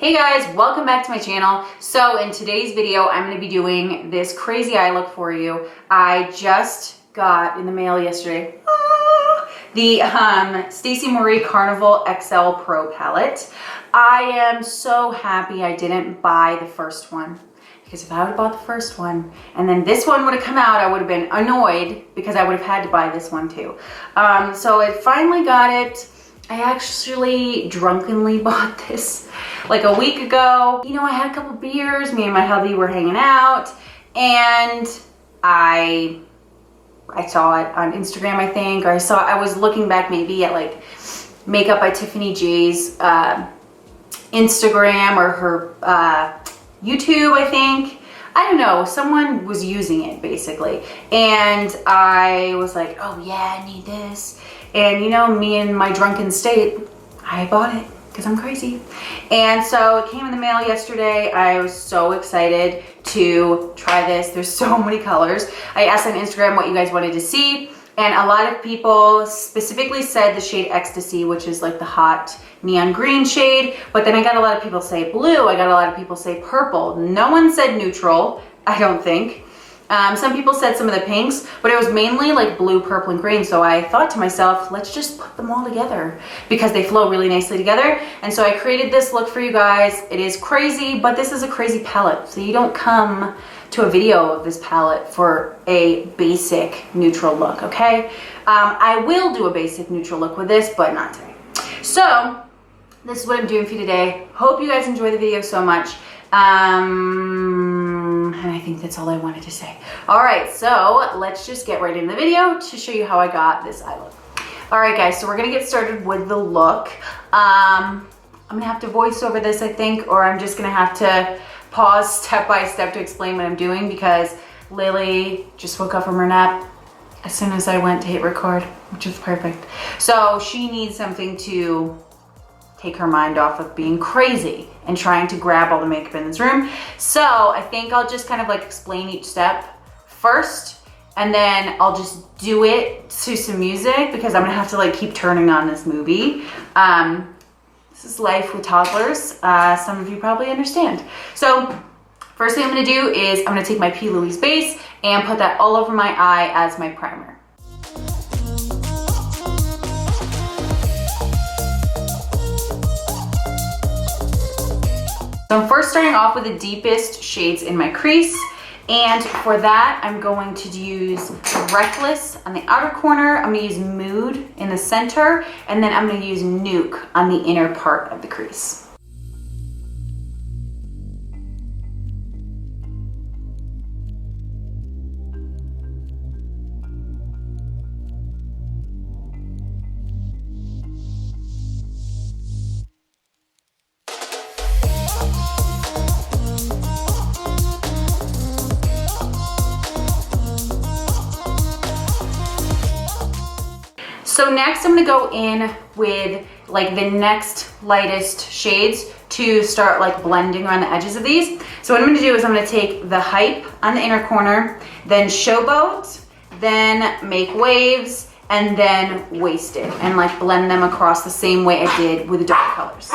Hey guys, welcome back to my channel. So in today's video, I'm going to be doing this crazy eye look for you. I just got in the mail yesterday the Stacey Marie Carnival XL Pro palette. I am so happy I didn't buy the first one, because if I would have bought the first one and then this one would have come out, I would have been annoyed because I would have had to buy this one too. So I finally got it. I actually drunkenly bought this like a week ago. You know, I had a couple beers, me and my hubby were hanging out, and I saw it on Instagram, I think, or I was looking back maybe at like Makeup by Tiffany J's Instagram or her YouTube, I think. I don't know, someone was using it basically. And I was like, oh yeah, I need this. And you know, me in my drunken state, I bought it because I'm crazy. And so it came in the mail yesterday. I was so excited to try this. There's so many colors. I asked on Instagram what you guys wanted to see, and a lot of people specifically said the shade Ecstasy, which is like the hot neon green shade. But then I got a lot of people say blue. I got a lot of people say purple. No one said neutral, I don't think. Some people said some of the pinks, but it was mainly like blue, purple, and green. So I thought to myself, let's just put them all together because they flow really nicely together. And so I created this look for you guys. It is crazy, but this is a crazy palette. So you don't come to a video of this palette for a basic neutral look, okay? I will do a basic neutral look with this, but not today. So this is what I'm doing for you today. Hope you guys enjoy the video so much. And I think that's all I wanted to say. All right, so let's just get right into the video to show you how I got this eye look. All right, guys, so we're gonna get started with the look. I'm gonna have to voice over this, I think, or I'm just gonna have to pause step by step to explain what I'm doing because Lily just woke up from her nap as soon as I went to hit record, which is perfect. So she needs something to take her mind off of being crazy and trying to grab all the makeup in this room. So I think I'll just kind of like explain each step first, and then I'll just do it to some music because I'm gonna have to like keep turning on this movie. This is life with toddlers. Some of you probably understand. So first thing I'm gonna do is I'm gonna take my LOUISE base and put that all over my eye as my primer. So I'm first starting off with the deepest shades in my crease, and for that I'm going to use Reckless on the outer corner, I'm going to use Mood in the center, and then I'm going to use Nuke on the inner part of the crease. So next I'm gonna go in with like the next lightest shades to start like blending around the edges of these. So what I'm gonna do is I'm gonna take the Hype on the inner corner, then Showboat, then Make Waves, and then Wasted, and like blend them across the same way I did with the dark colors.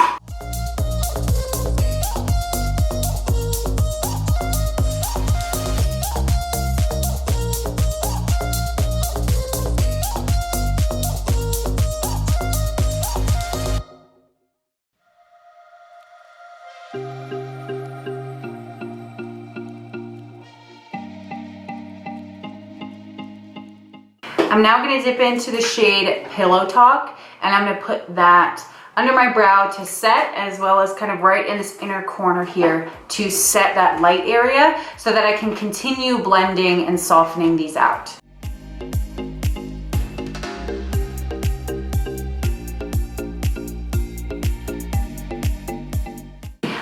I'm now going to dip into the shade Pillow Talk, and I'm going to put that under my brow to set, as well as kind of right in this inner corner here to set that light area so that I can continue blending and softening these out.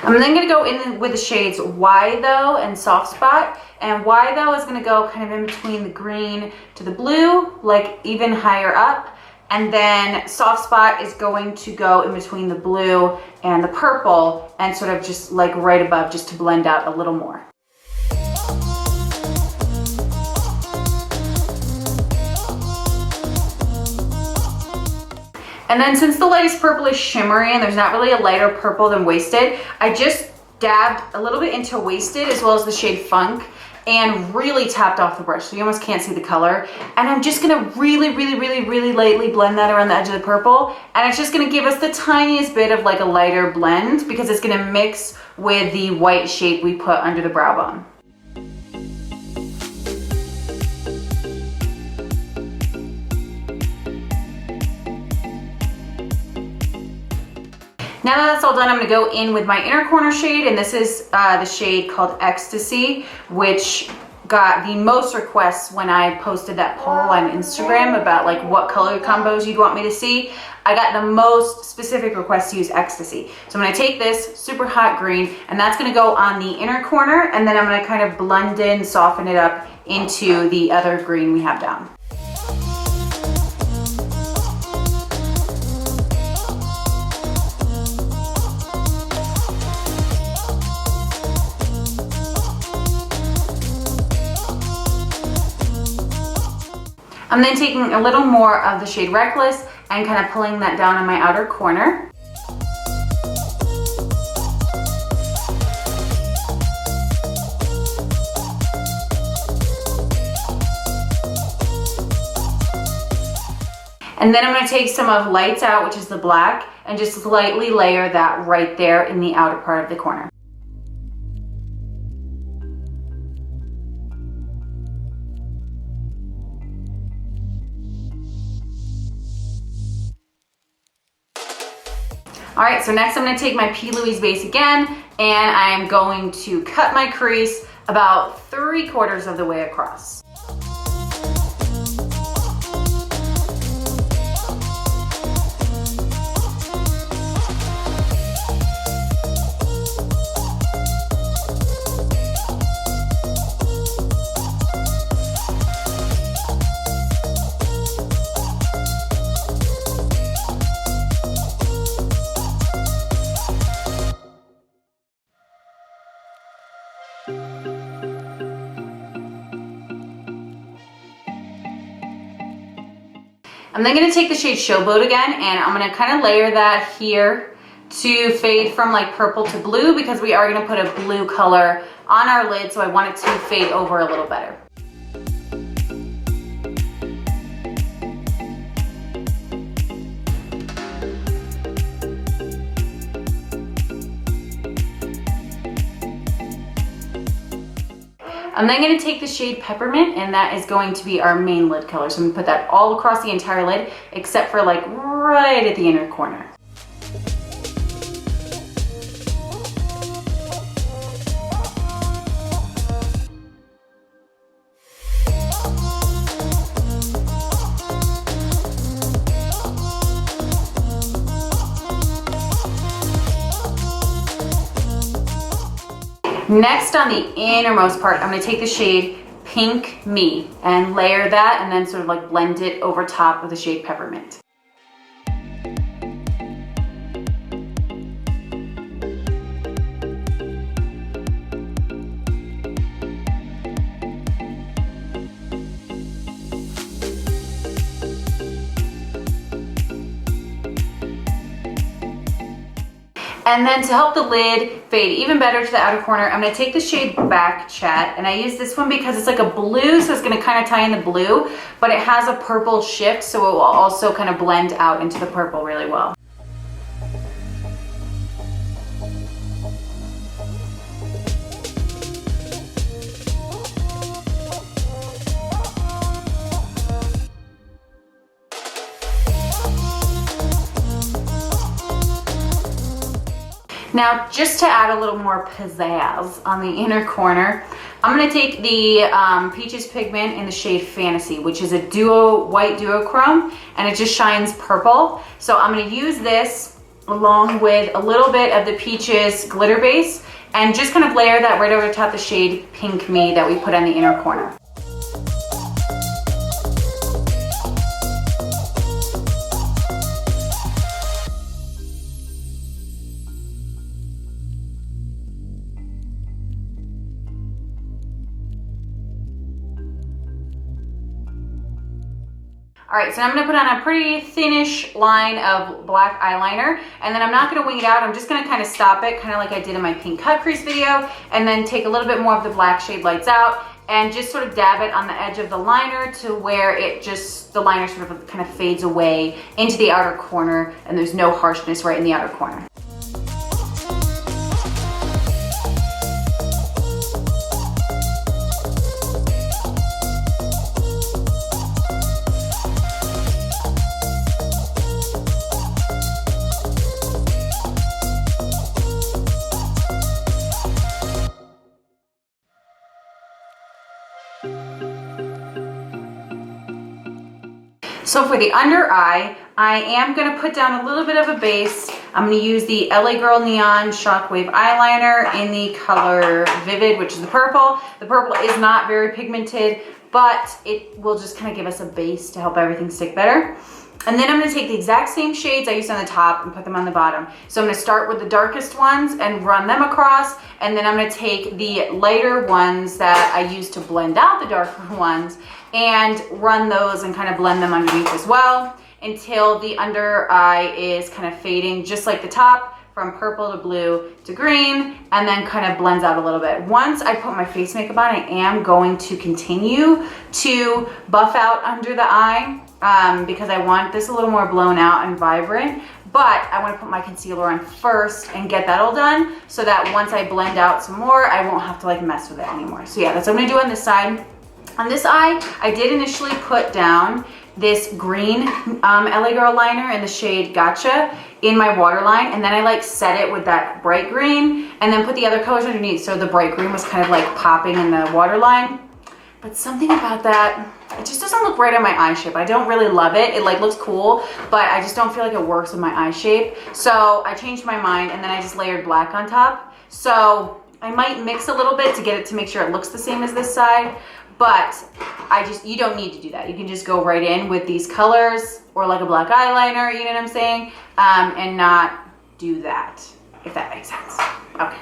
I'm then going to go in with the shades Why Though and Soft Spot. And Why Though is going to go kind of in between the green to the blue, like even higher up. And then Soft Spot is going to go in between the blue and the purple and sort of just like right above, just to blend out a little more. And then since the lightest purple is shimmery and there's not really a lighter purple than Wasted, I just dabbed a little bit into Wasted as well as the shade Funk and really tapped off the brush so you almost can't see the color. And I'm just gonna really lightly blend that around the edge of the purple, and it's just gonna give us the tiniest bit of like a lighter blend because it's gonna mix with the white shade we put under the brow bone. Now that that's all done, I'm gonna go in with my inner corner shade, and this is the shade called Ecstasy, which got the most requests when I posted that poll on Instagram about like what color combos you'd want me to see. I got the most specific requests to use Ecstasy. So I'm gonna take this super hot green, and that's gonna go on the inner corner, and then I'm gonna kind of blend in, soften it up into the other green we have down. I'm then taking a little more of the shade Reckless and kind of pulling that down on my outer corner. And then I'm going to take some of Lights Out, which is the black, and just lightly layer that right there in the outer part of the corner. All right, so next I'm gonna take my P. Louise base again, and I'm going to cut my crease about 3/4 of the way across. I'm then gonna take the shade Showboat again, and I'm gonna kind of layer that here to fade from like purple to blue because we are gonna put a blue color on our lid, so I want it to fade over a little better. I'm then going to take the shade Peppermint, and that is going to be our main lid color. So I'm going to put that all across the entire lid, except for like right at the inner corner. Next, on the innermost part, I'm going to take the shade Pink Me and layer that, and then sort of like blend it over top of the shade Peppermint. And then to help the lid fade even better to the outer corner, I'm gonna take the shade Back Chat, and I use this one because it's like a blue, so it's gonna kind of tie in the blue, but it has a purple shift, so it will also kind of blend out into the purple really well. Now, just to add a little more pizzazz on the inner corner, I'm going to take the Peaches pigment in the shade Fantasy, which is a white duochrome, and it just shines purple. So I'm going to use this along with a little bit of the Peaches glitter base and just kind of layer that right over top the shade Pink Me that we put on the inner corner. All right, so I'm gonna put on a pretty thinnish line of black eyeliner, and then I'm not gonna wing it out. I'm just gonna kind of stop it, kind of like I did in my pink cut crease video, and then take a little bit more of the black shade Lights Out, and just sort of dab it on the edge of the liner to where it just, the liner sort of kind of fades away into the outer corner, and there's no harshness right in the outer corner. So for the under eye, I am gonna put down a little bit of a base. I'm gonna use the LA Girl Neon Shockwave eyeliner in the color Vivid, which is the purple. The purple is not very pigmented, but it will just kind of give us a base to help everything stick better. And then I'm gonna take the exact same shades I used on the top and put them on the bottom. So I'm gonna start with the darkest ones and run them across, and then I'm gonna take the lighter ones that I used to blend out the darker ones and run those and kind of blend them underneath as well until the under eye is kind of fading just like the top, from purple to blue to green, and then kind of blends out a little bit. Once I put my face makeup on, I am going to continue to buff out under the eye because I want this a little more blown out and vibrant, but I want to put my concealer on first and get that all done so that once I blend out some more, I won't have to like mess with it anymore. So yeah, that's what I'm gonna do on this side. On this eye, I did initially put down this green LA Girl liner in the shade Gotcha in my waterline, and then I like set it with that bright green and then put the other colors underneath, so the bright green was kind of like popping in the waterline. But something about that, it just doesn't look right on my eye shape. I don't really love it. It like looks cool, but I just don't feel like it works with my eye shape. So I changed my mind, and then I just layered black on top. So I might mix a little bit to get it to make sure it looks the same as this side. But you don't need to do that. You can just go right in with these colors or like a black eyeliner, you know what I'm saying? And not do that, if that makes sense. Okay.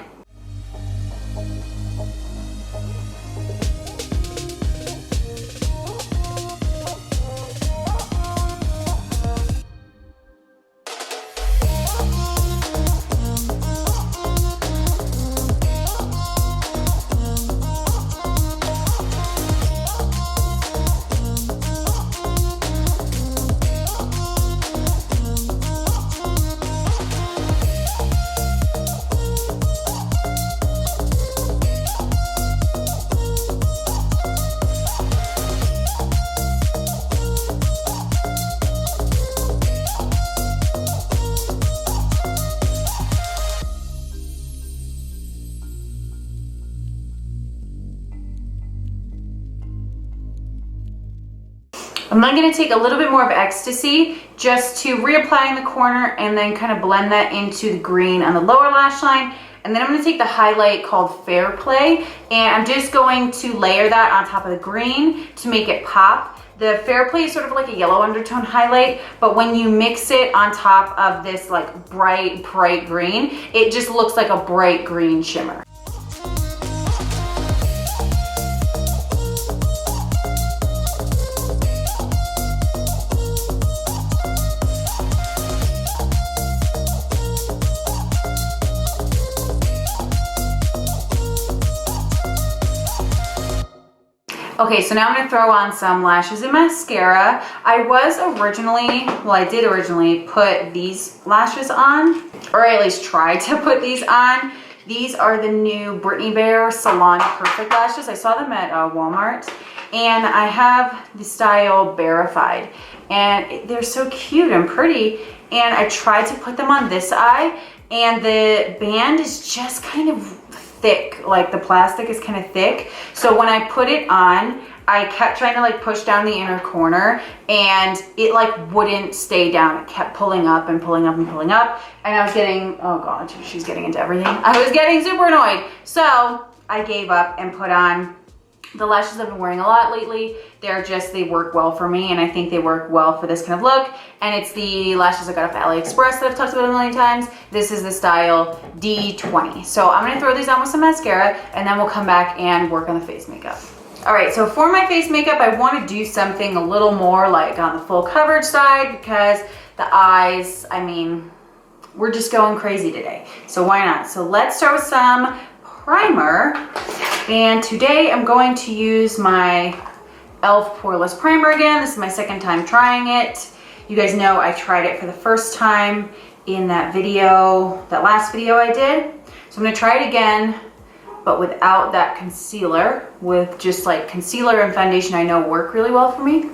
I'm then going to take a little bit more of Ecstasy just to reapply in the corner and then kind of blend that into the green on the lower lash line. And then I'm going to take the highlight called Fair Play, and I'm just going to layer that on top of the green to make it pop. The Fair Play is sort of like a yellow undertone highlight, but when you mix it on top of this like bright green, it just looks like a bright green shimmer. Okay, so now I'm gonna throw on some lashes and mascara. I did originally put these lashes on, or I at least tried to put these on. These are the new Brittany Bear Salon Perfect lashes. I saw them at Walmart, and I have the style Verified, and they're so cute and pretty, and I tried to put them on this eye, and the band is just kind of thick, like the plastic is kind of thick. So when I put it on, I kept trying to like push down the inner corner, and it like wouldn't stay down. It kept pulling up and pulling up and pulling up, and I was getting, oh god, she's getting into everything. I was getting super annoyed. So I gave up and put on the lashes I've been wearing a lot lately. They work well for me, and I think they work well for this kind of look. And it's the lashes I got off AliExpress that I've talked about a million times. This is the style D20. So I'm gonna throw these on with some mascara, and then we'll come back and work on the face makeup. All right, so for my face makeup, I want to do something a little more like on the full coverage side because the eyes, I mean, we're just going crazy today. So why not? So let's start with some primer. And today I'm going to use my e.l.f. Poreless Primer again. This is my second time trying it. You guys know I tried it for the first time in that video, that last video I did. So I'm gonna try it again, but without that concealer, with just like concealer and foundation I know work really well for me,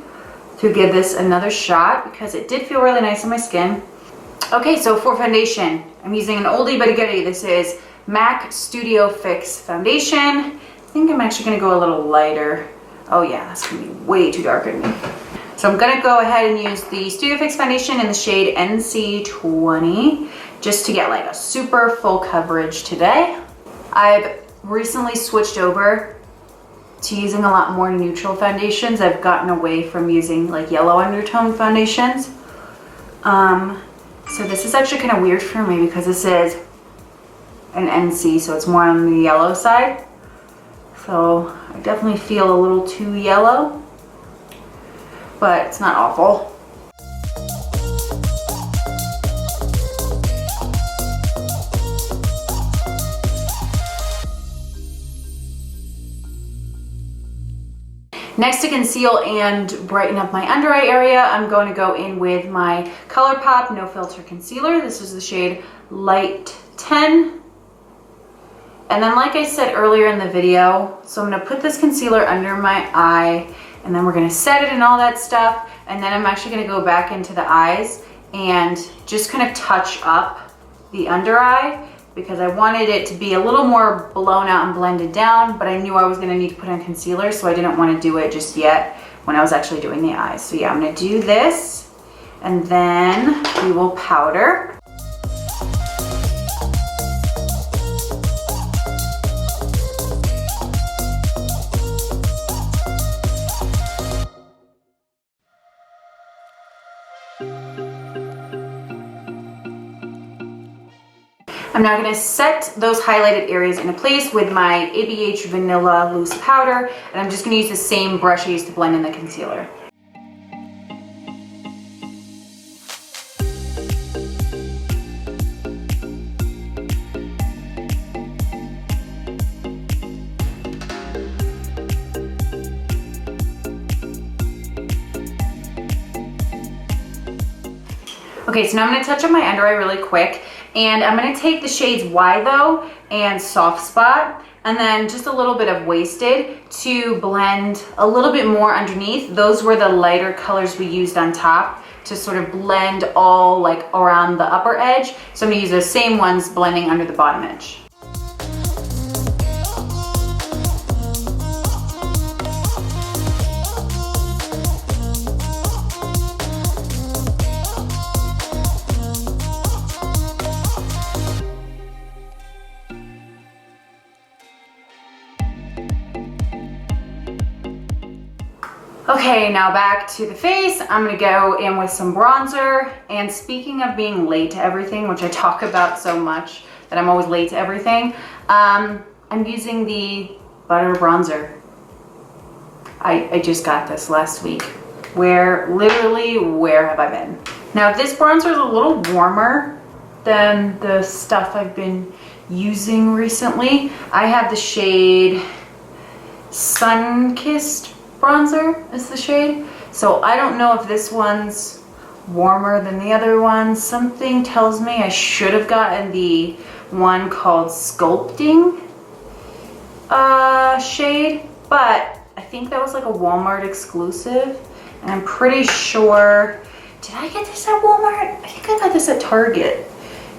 to give this another shot because it did feel really nice on my skin. Okay, so for foundation, I'm using an oldie but a goodie. This is MAC Studio Fix Foundation. I think I'm actually gonna go a little lighter. Oh yeah, that's gonna be way too dark on me. So I'm gonna go ahead and use the Studio Fix Foundation in the shade NC20 just to get like a super full coverage today. I've recently switched over to using a lot more neutral foundations. I've gotten away from using like yellow undertone foundations. So this is actually kind of weird for me because this is an NC, so it's more on the yellow side. So I definitely feel a little too yellow, but it's not awful. Next, to conceal and brighten up my under eye area, I'm going to go in with my ColourPop No Filter Concealer. This is the shade Light 10. And then like I said earlier in the video, so I'm going to put this concealer under my eye and then we're going to set it and all that stuff. And then I'm actually going to go back into the eyes and just kind of touch up the under eye, because I wanted it to be a little more blown out and blended down, but I knew I was gonna need to put on concealer, so I didn't want to do it just yet when I was actually doing the eyes. So yeah, I'm gonna do this, and then we will powder. I'm now going to set those highlighted areas into place with my ABH Vanilla Loose Powder, and I'm just going to use the same brush I used to blend in the concealer. Okay, so now I'm going to touch up my under eye really quick. And I'm going to take the shades Why Though and Soft Spot, and then just a little bit of Wasted to blend a little bit more underneath. Those were the lighter colors we used on top to sort of blend all like around the upper edge. So I'm going to use those same ones blending under the bottom edge. Okay, now back to the face. I'm gonna go in with some bronzer. And speaking of being late to everything, which I talk about so much, that I'm always late to everything, I'm using the Butter Bronzer. I just got this last week. Where have I been? Now this bronzer is a little warmer than the stuff I've been using recently. I have the shade Sunkissed Bronzer is the shade. So I don't know if this one's warmer than the other one. Something tells me I should have gotten the one called Sculpting shade, but I think that was like a Walmart exclusive, and I'm pretty sure, did I get this at Walmart? I think I got this at Target,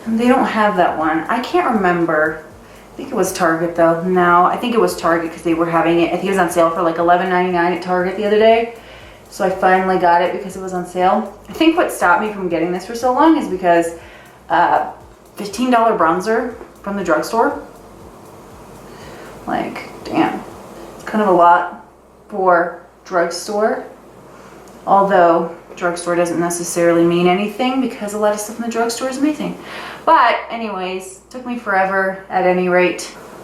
and they don't have that one. I can't remember. I think it was Target though. No, I think it was Target because they were having it. I think it was on sale for like $11.99 at Target the other day. So I finally got it because it was on sale. I think what stopped me from getting this for so long is because $15 bronzer from the drugstore. Like, damn. It's kind of a lot for drugstore. Although drugstore doesn't necessarily mean anything because a lot of stuff in the drugstore is amazing. But anyways, took me forever at any rate.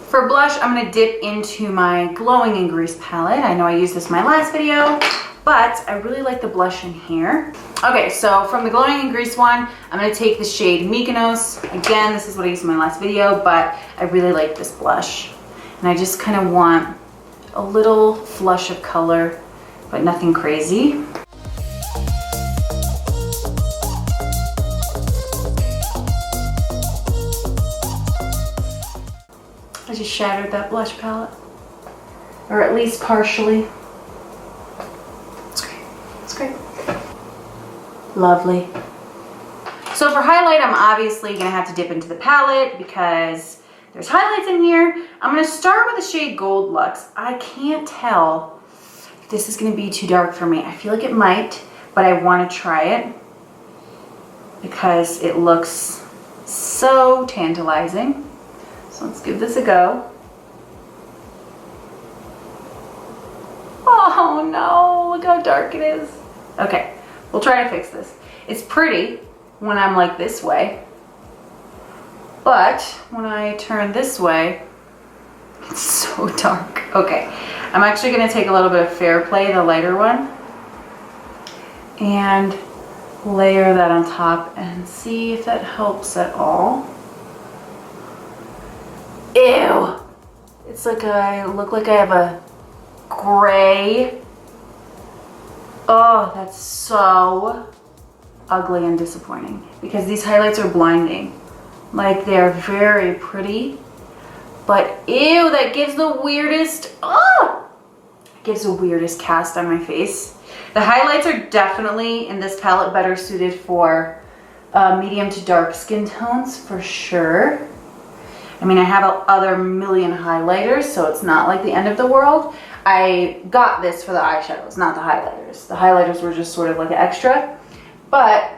For blush, I'm gonna dip into my Glowing in Grease palette. I know I used this in my last video, but I really like the blush in here. Okay, so from the Glowing in Grease one, I'm gonna take the shade MYKONOS. Again, this is what I used in my last video, but I really like this blush. And I just kind of want a little flush of color, but nothing crazy. I just shattered that blush palette, or at least partially. It's great, it's great. Lovely. So for highlight, I'm obviously gonna have to dip into the palette because there's highlights in here. I'm gonna start with the shade Gold Luxe. I can't tell if this is gonna be too dark for me. I feel like it might, but I wanna try it because it looks so tantalizing. So let's give this a go. Oh no, look how dark it is. Okay, we'll try to fix this. It's pretty when I'm like this way, but when I turn this way, it's so dark. Okay, I'm actually gonna take a little bit of Fair Play, the lighter one, and layer that on top and see if that helps at all. Ew! It's like I look like I have a gray. Oh, that's so ugly and disappointing because these highlights are blinding. Like, they're very pretty, but ew, that gives the weirdest, it gives the weirdest cast on my face. The highlights are definitely in this palette better suited for medium to dark skin tones for sure. I mean, I have other million highlighters, so it's not like the end of the world. I got this for the eyeshadows, not the highlighters. The highlighters were just sort of like an extra. But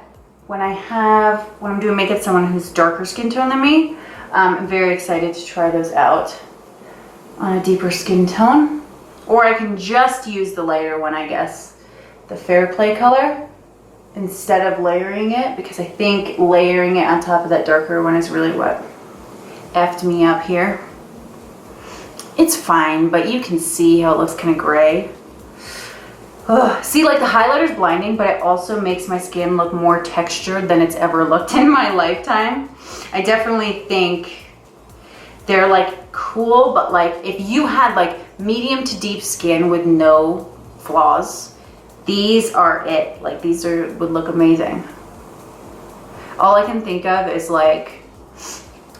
when I'm doing makeup with someone who's darker skin tone than me, I'm very excited to try those out on a deeper skin tone. Or I can just use the lighter one, I guess, the Fair Play color, instead of layering it, because I think layering it on top of that darker one is really what effed me up here. It's fine, but you can see how it looks kind of gray. Ugh. See, like the highlighter's blinding, but it also makes my skin look more textured than it's ever looked in my lifetime. I definitely think they're like cool, but like if you had like medium to deep skin with no flaws, these are it. Like these would look amazing. All I can think of is like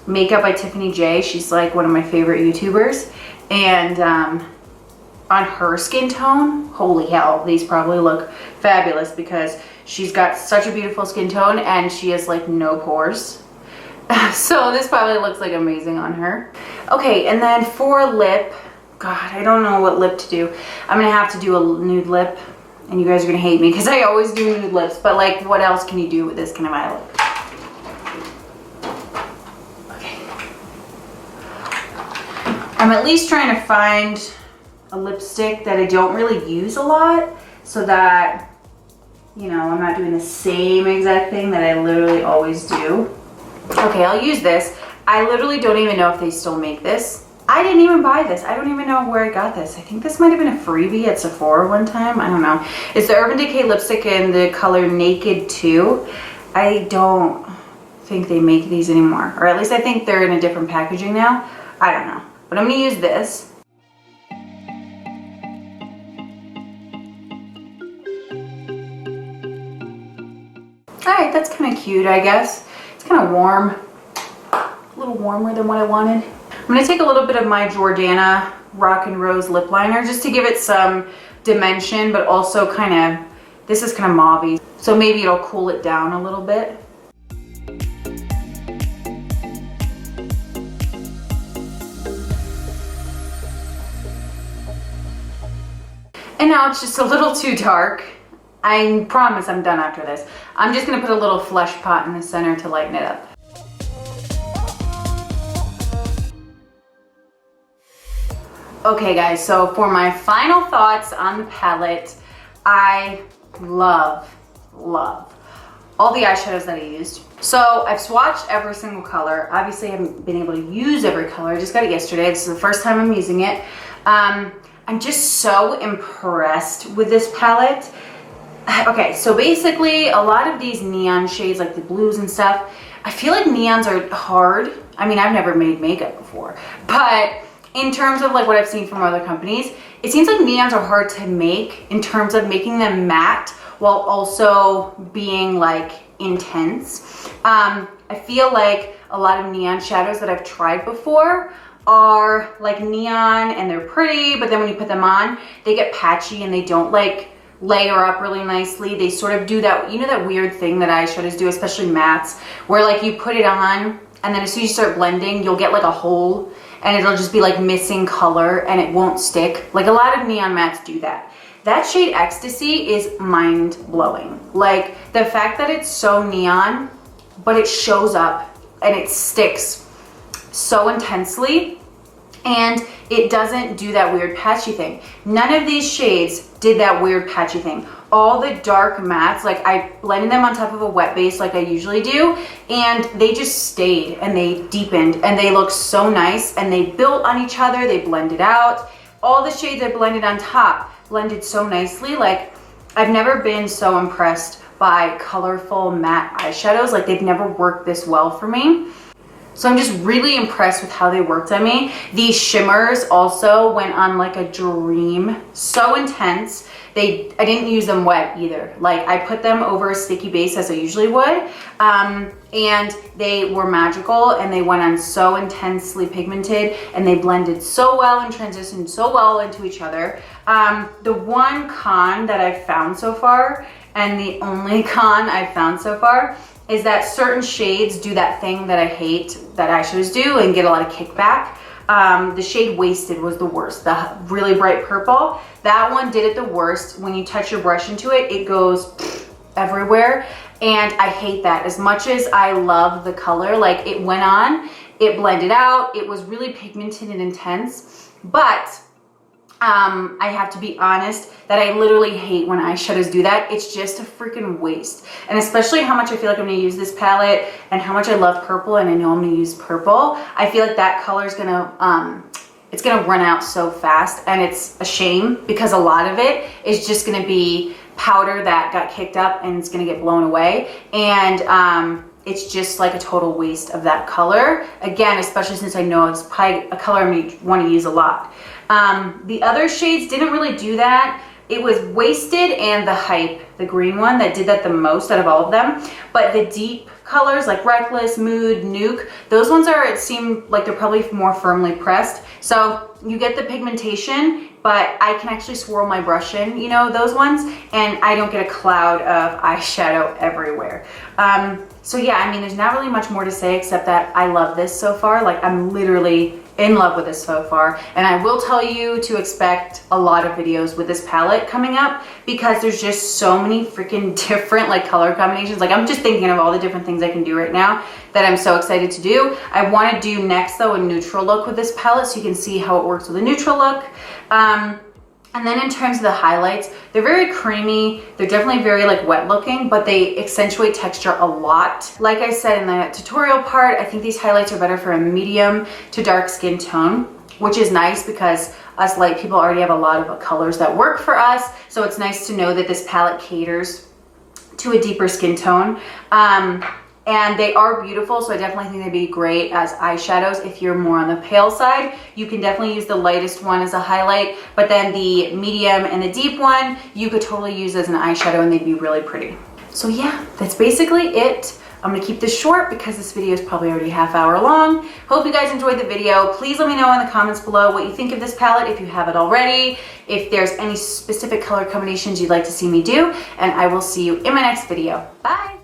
Makeup by Tiffany J. She's like one of my favorite YouTubers, and on her skin tone, holy hell, these probably look fabulous because she's got such a beautiful skin tone and she has like no pores. So this probably looks like amazing on her. Okay, and then for lip, God, I don't know what lip to do. I'm gonna have to do a nude lip, and you guys are gonna hate me because I always do nude lips, but like what else can you do with this kind of eye look? I'm at least trying to find a lipstick that I don't really use a lot so that, you know, I'm not doing the same exact thing that I literally always do. Okay, I'll use this. I literally don't even know if they still make this. I didn't even buy this. I don't even know where I got this. I think this might have been a freebie at Sephora one time. I don't know. It's the Urban Decay lipstick in the color Naked 2. I don't think they make these anymore. Or at least I think they're in a different packaging now. I don't know. But I'm gonna use this. All right, that's kind of cute, I guess. It's kind of warm, a little warmer than what I wanted. I'm gonna take a little bit of my Jordana Rock and Rose lip liner just to give it some dimension, but also kind of, this is kind of mauve-y, so maybe it'll cool it down a little bit. And now it's just a little too dark. I promise I'm done after this. I'm just gonna put a little FLESHPOT in the center to lighten it up. Okay guys, so for my final thoughts on the palette, I love all the eyeshadows that I used. So I've swatched every single color. Obviously I haven't been able to use every color. I just got it yesterday. This is the first time I'm using it. I'm just so impressed with this palette. Okay, so basically a lot of these neon shades, like the blues and stuff, I feel like neons are hard. I mean, I've never made makeup before, but in terms of like what I've seen from other companies, it seems like neons are hard to make in terms of making them matte while also being like intense. I feel like a lot of neon shadows that I've tried before are like neon and they're pretty, but then when you put them on, they get patchy and they don't like layer up really nicely. They sort of do that, you know, that weird thing that eyeshadows do, especially mattes, where like you put it on and then as soon as you start blending, you'll get like a hole and it'll just be like missing color and it won't stick. Like a lot of neon mattes do that. That shade Ecstasy is mind blowing. Like the fact that it's so neon, but it shows up and it sticks so intensely and it doesn't do that weird patchy thing. None of these shades did that weird patchy thing. All the dark mattes, like I blended them on top of a wet base like I usually do, and they just stayed and they deepened and they look so nice and they built on each other, they blended out. All the shades I blended on top blended so nicely. Like I've never been so impressed by colorful matte eyeshadows. Like they've never worked this well for me. So I'm just really impressed with how they worked on me. These shimmers also went on like a dream. So intense. I didn't use them wet either. Like I put them over a sticky base as I usually would. And they were magical and they went on so intensely pigmented and they blended so well and transitioned so well into each other. The one con that I've found so far, and the only con I've found so far, is that certain shades do that thing that I hate that eyeshadows do and get a lot of kickback. The shade Wasted was the worst, the really bright purple. That one did it the worst. When you touch your brush into it, it goes everywhere. And I hate that. As much as I love the color, like it went on, it blended out, it was really pigmented and intense, but I have to be honest that I literally hate when eyeshadows do that. It's just a freaking waste. And especially how much I feel like I'm gonna use this palette and how much I love purple and I know I'm gonna use purple. I feel like that color is gonna, it's gonna run out so fast and it's a shame because a lot of it is just gonna be powder that got kicked up and it's gonna get blown away. And it's just like a total waste of that color. Again, especially since I know it's probably a color I'm gonna wanna use a lot. The other shades didn't really do that. It was Wasted and the Hype, the green one, that did that the most out of all of them. But the deep colors like Reckless, Mood, Nuke, those ones are, it seemed like they're probably more firmly pressed. So you get the pigmentation, but I can actually swirl my brush in, you know, those ones, and I don't get a cloud of eyeshadow everywhere. So yeah, I mean, there's not really much more to say except that I love this so far. Like I'm literally in love with this so far. And I will tell you to expect a lot of videos with this palette coming up because there's just so many freaking different like color combinations. Like I'm just thinking of all the different things I can do right now that I'm so excited to do. I want to do next though a neutral look with this palette so you can see how it works with a neutral look. And then in terms of the highlights, they're very creamy. They're definitely very like wet looking, but they accentuate texture a lot. Like I said in the tutorial part, I think these highlights are better for a medium to dark skin tone, which is nice because us light people already have a lot of colors that work for us. So it's nice to know that this palette caters to a deeper skin tone. And they are beautiful, so I definitely think they'd be great as eyeshadows. If you're more on the pale side, you can definitely use the lightest one as a highlight, but then the medium and the deep one, you could totally use as an eyeshadow and they'd be really pretty. So yeah, that's basically it. I'm gonna keep this short because this video is probably already half hour long. Hope you guys enjoyed the video. Please let me know in the comments below what you think of this palette if you have it already, if there's any specific color combinations you'd like to see me do, and I will see you in my next video. Bye!